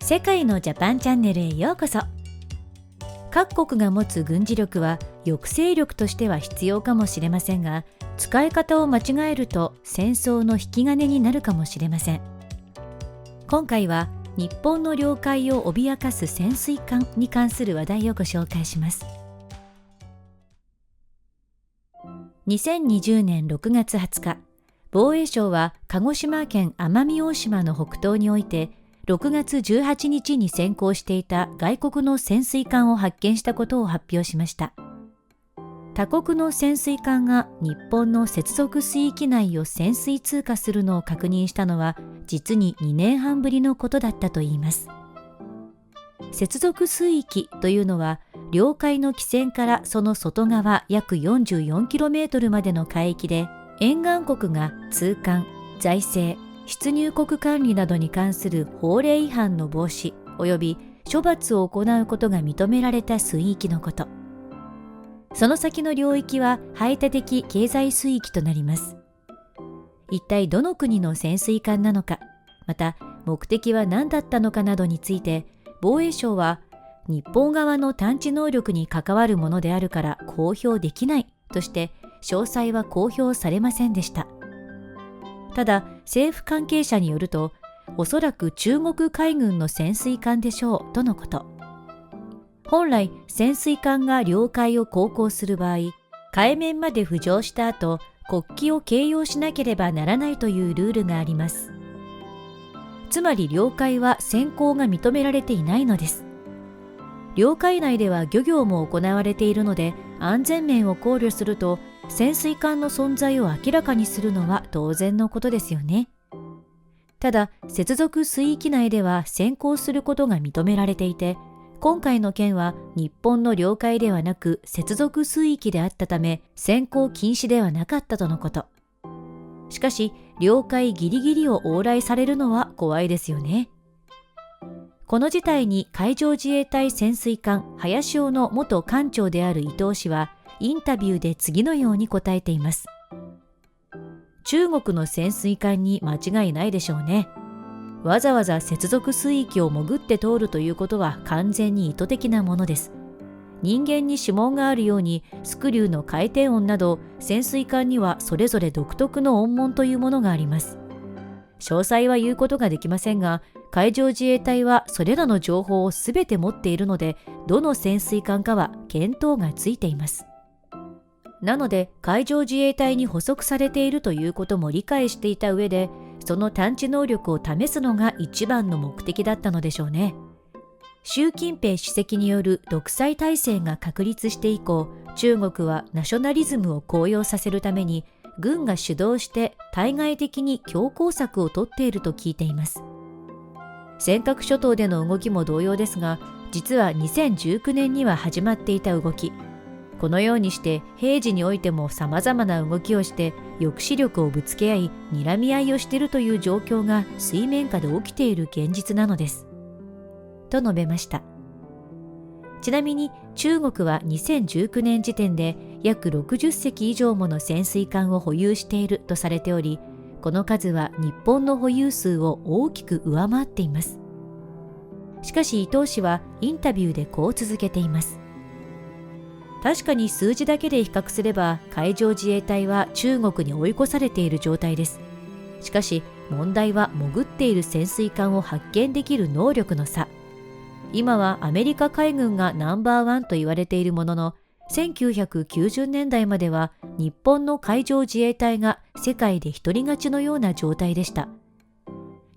世界のジャパンチャンネルへようこそ。各国が持つ軍事力は抑制力としては必要かもしれませんが、使い方を間違えると戦争の引き金になるかもしれません。今回は日本の領海を脅かす潜水艦に関する話題をご紹介します。2020年6月20日、防衛省は鹿児島県奄美大島の北東において6月18日に潜航していた外国の潜水艦を発見したことを発表しました。他国の潜水艦が日本の接続水域内を潜水通過するのを確認したのは実に2年半ぶりのことだったといいます。接続水域というのは領海の基線からその外側約 44km までの海域で、沿岸国が通関、財政、出入国管理などに関する法令違反の防止及び処罰を行うことが認められた水域のこと。その先の領域は排他的経済水域となります。一体どの国の潜水艦なのか、また目的は何だったのかなどについて、防衛省は日本側の探知能力に関わるものであるから公表できないとして詳細は公表されませんでした。ただ政府関係者によると、おそらく中国海軍の潜水艦でしょうとのこと。本来潜水艦が領海を航行する場合、海面まで浮上した後、国旗を掲揚しなければならないというルールがあります。つまり領海は潜航が認められていないのです。領海内では漁業も行われているので、安全面を考慮すると潜水艦の存在を明らかにするのは当然のことですよね。ただ接続水域内では潜航することが認められていて、今回の件は日本の領海ではなく接続水域であったため潜航禁止ではなかったとのこと。しかし領海ギリギリを往来されるのは怖いですよね。この事態に海上自衛隊潜水艦早潮の元艦長である伊藤氏はインタビューで次のように答えています。中国の潜水艦に間違いないでしょうね。わざわざ接続水域を潜って通るということは完全に意図的なものです。人間に指紋があるようにスクリューの回転音など、潜水艦にはそれぞれ独特の音紋というものがあります。詳細は言うことができませんが、海上自衛隊はそれらの情報をすべて持っているので、どの潜水艦かは見当がついています。なので海上自衛隊に捕捉されているということも理解していた上で、その探知能力を試すのが一番の目的だったのでしょうね。習近平主席による独裁体制が確立して以降、中国はナショナリズムを高揚させるために軍が主導して対外的に強硬策を取っていると聞いています。尖閣諸島での動きも同様ですが、実は2019年には始まっていた動き。このようにして平時においても様々な動きをして抑止力をぶつけ合い、睨み合いをしているという状況が水面下で起きている現実なのです。と述べました。ちなみに中国は2019年時点で約60隻以上もの潜水艦を保有しているとされており、この数は日本の保有数を大きく上回っています。しかし伊藤氏はインタビューでこう続けています。確かに数字だけで比較すれば海上自衛隊は中国に追い越されている状態です。しかし問題は潜っている潜水艦を発見できる能力の差。今はアメリカ海軍がナンバーワンと言われているものの、1990年代までは日本の海上自衛隊が世界で一人勝ちのような状態でした。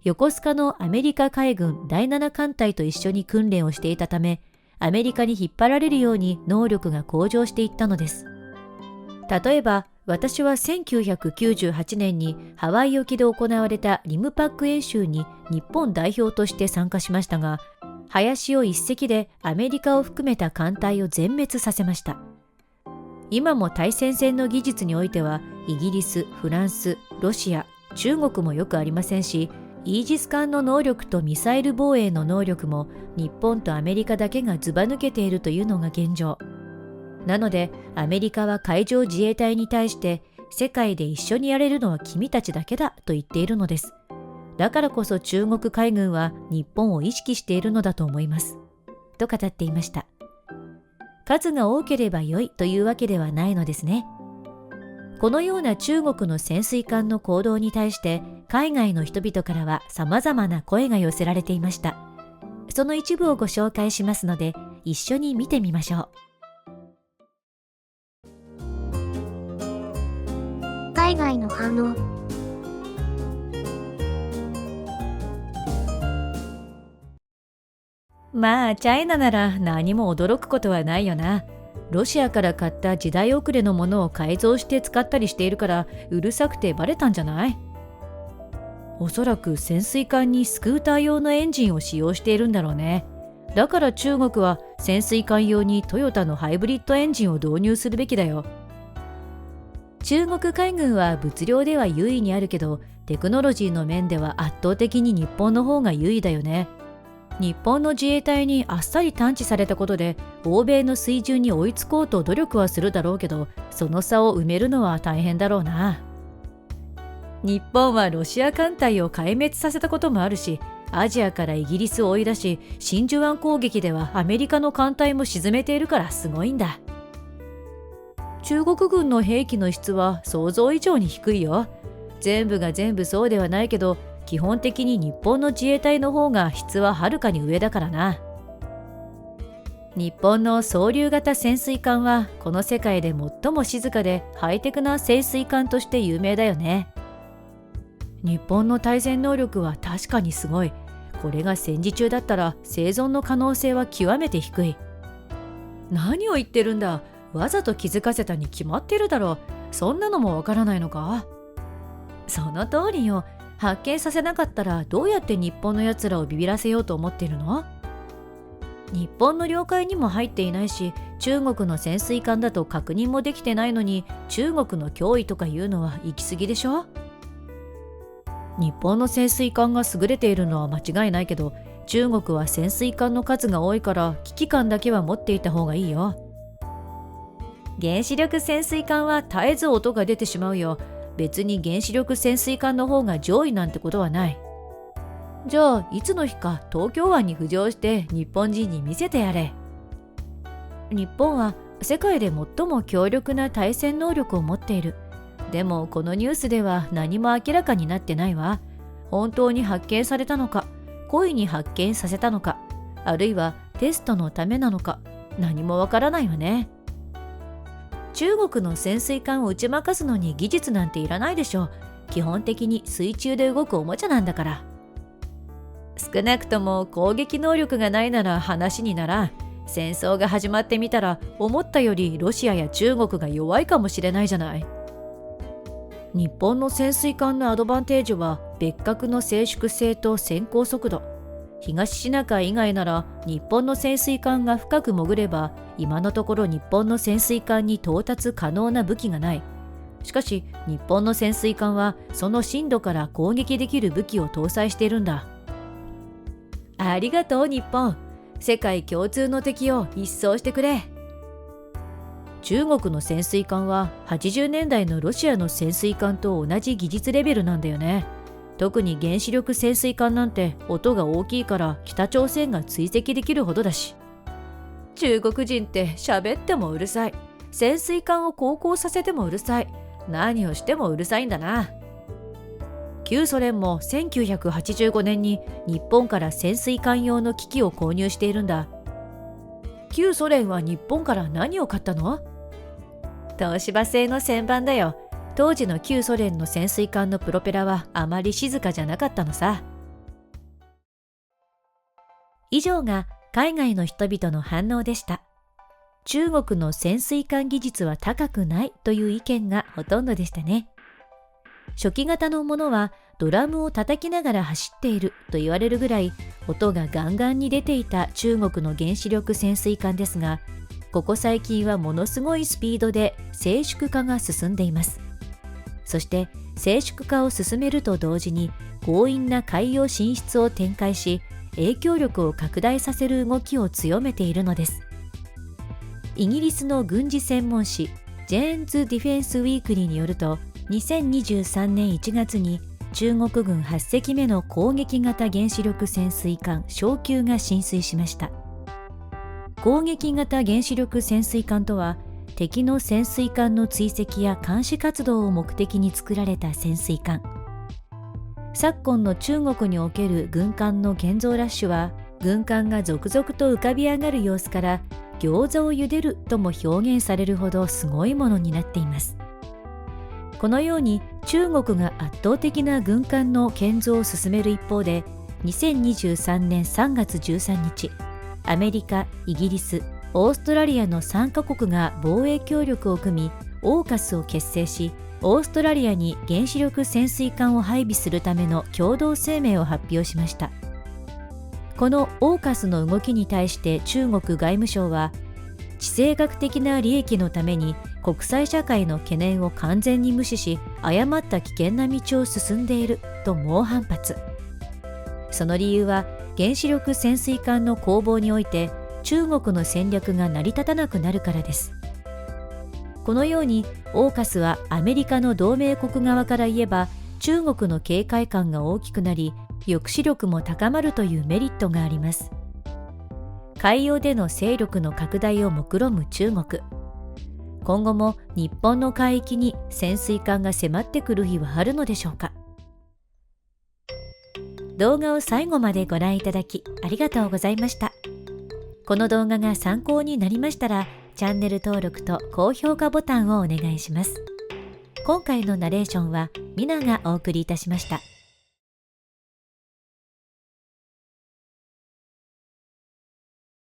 横須賀のアメリカ海軍第7艦隊と一緒に訓練をしていたため、アメリカに引っ張られるように能力が向上していったのです。例えば、私は1998年にハワイ沖で行われたリムパック演習に日本代表として参加しましたが、早潮一隻でアメリカを含めた艦隊を全滅させました。今も対潜戦の技術においては、イギリス、フランス、ロシア、中国もよくありませんし、イージス艦の能力とミサイル防衛の能力も日本とアメリカだけがずば抜けているというのが現状。なのでアメリカは海上自衛隊に対して世界で一緒にやれるのは君たちだけだと言っているのです。だからこそ中国海軍は日本を意識しているのだと思います。と語っていました。数が多ければ良いというわけではないのですね。このような中国の潜水艦の行動に対して海外の人々からは様々な声が寄せられていました。その一部をご紹介しますので、一緒に見てみましょう。海外の反応。まあチャイナなら何も驚くことはないよな。ロシアから買った時代遅れのものを改造して使ったりしているからうるさくてバレたんじゃない？おそらく潜水艦にスクーター用のエンジンを使用しているんだろうね。だから中国は潜水艦用にトヨタのハイブリッドエンジンを導入するべきだよ。中国海軍は物量では優位にあるけど、テクノロジーの面では圧倒的に日本の方が優位だよね。日本の自衛隊にあっさり探知されたことで欧米の水準に追いつこうと努力はするだろうけど、その差を埋めるのは大変だろうな。日本はロシア艦隊を壊滅させたこともあるし、アジアからイギリスを追い出し、真珠湾攻撃ではアメリカの艦隊も沈めているからすごいんだ。中国軍の兵器の質は想像以上に低いよ。全部が全部そうではないけど、基本的に日本の自衛隊の方が質ははるかに上だからな。日本の双竜型潜水艦はこの世界で最も静かでハイテクな潜水艦として有名だよね。日本の対戦能力は確かにすごい。これが戦時中だったら生存の可能性は極めて低い。何を言ってるんだ。わざと気づかせたに決まってるだろう。そんなのもわからないのか？その通りよ。発見させなかったらどうやって日本のやつらをビビらせようと思ってるの？日本の領海にも入っていないし、中国の潜水艦だと確認もできてないのに、中国の脅威とか言うのは行き過ぎでしょ？日本の潜水艦が優れているのは間違いないけど、中国は潜水艦の数が多いから危機感だけは持っていた方がいいよ。原子力潜水艦は絶えず音が出てしまうよ。別に原子力潜水艦の方が上位なんてことはない。じゃあいつの日か東京湾に浮上して日本人に見せてやれ。日本は世界で最も強力な対戦能力を持っている。でもこのニュースでは何も明らかになってないわ。本当に発見されたのか、故意に発見させたのか、あるいはテストのためなのか、何もわからないわね。中国の潜水艦を打ち負かすのに技術なんていらないでしょ。基本的に水中で動くおもちゃなんだから。少なくとも攻撃能力がないなら話にならん。戦争が始まってみたら思ったよりロシアや中国が弱いかもしれないじゃない。日本の潜水艦のアドバンテージは別格の静粛性と潜航速度。東シナ海以外なら日本の潜水艦が深く潜れば今のところ日本の潜水艦に到達可能な武器がない。しかし日本の潜水艦はその深度から攻撃できる武器を搭載しているんだ。ありがとう日本。世界共通の敵を一掃してくれ。中国の潜水艦は80年代のロシアの潜水艦と同じ技術レベルなんだよね。特に原子力潜水艦なんて音が大きいから北朝鮮が追跡できるほどだし。中国人って喋ってもうるさい。潜水艦を航行させてもうるさい。何をしてもうるさいんだな。旧ソ連も1985年に日本から潜水艦用の機器を購入しているんだ。旧ソ連は日本から何を買ったの？東芝製の旋盤だよ。当時の旧ソ連の潜水艦のプロペラはあまり静かじゃなかったのさ。以上が海外の人々の反応でした。中国の潜水艦技術は高くないという意見がほとんどでしたね。初期型のものはドラムを叩きながら走っていると言われるぐらい音がガンガンに出ていた中国の原子力潜水艦ですが、ここ最近はものすごいスピードで静粛化が進んでいます。そして静粛化を進めると同時に強引な海洋進出を展開し、影響力を拡大させる動きを強めているのです。イギリスの軍事専門誌ジェーンズ・ディフェンス・ウィークリーによると、2023年1月に中国軍8隻目の攻撃型原子力潜水艦昇級が進水しました。攻撃型原子力潜水艦とは、敵の潜水艦の追跡や監視活動を目的に作られた潜水艦。昨今の中国における軍艦の建造ラッシュは、軍艦が続々と浮かび上がる様子から餃子を茹でるとも表現されるほどすごいものになっています。このように中国が圧倒的な軍艦の建造を進める一方で、2023年3月13日、アメリカ、イギリス、オーストラリアの3カ国が防衛協力を組み、オーカスを結成し、オーストラリアに原子力潜水艦を配備するための共同声明を発表しました。このオーカスの動きに対して中国外務省は、地政学的な利益のために国際社会の懸念を完全に無視し、誤った危険な道を進んでいると猛反発。その理由は、原子力潜水艦の攻防において中国の戦略が成り立たなくなるからです。このようにオーカスはアメリカの同盟国側から言えば、中国の警戒感が大きくなり、抑止力も高まるというメリットがあります。海洋での勢力の拡大を目論む中国。今後も日本の海域に潜水艦が迫ってくる日はあるのでしょうか。動画を最後までご覧いただきありがとうございました。この動画が参考になりましたら、チャンネル登録と高評価ボタンをお願いします。今回のナレーションはミナがお送りいたしました。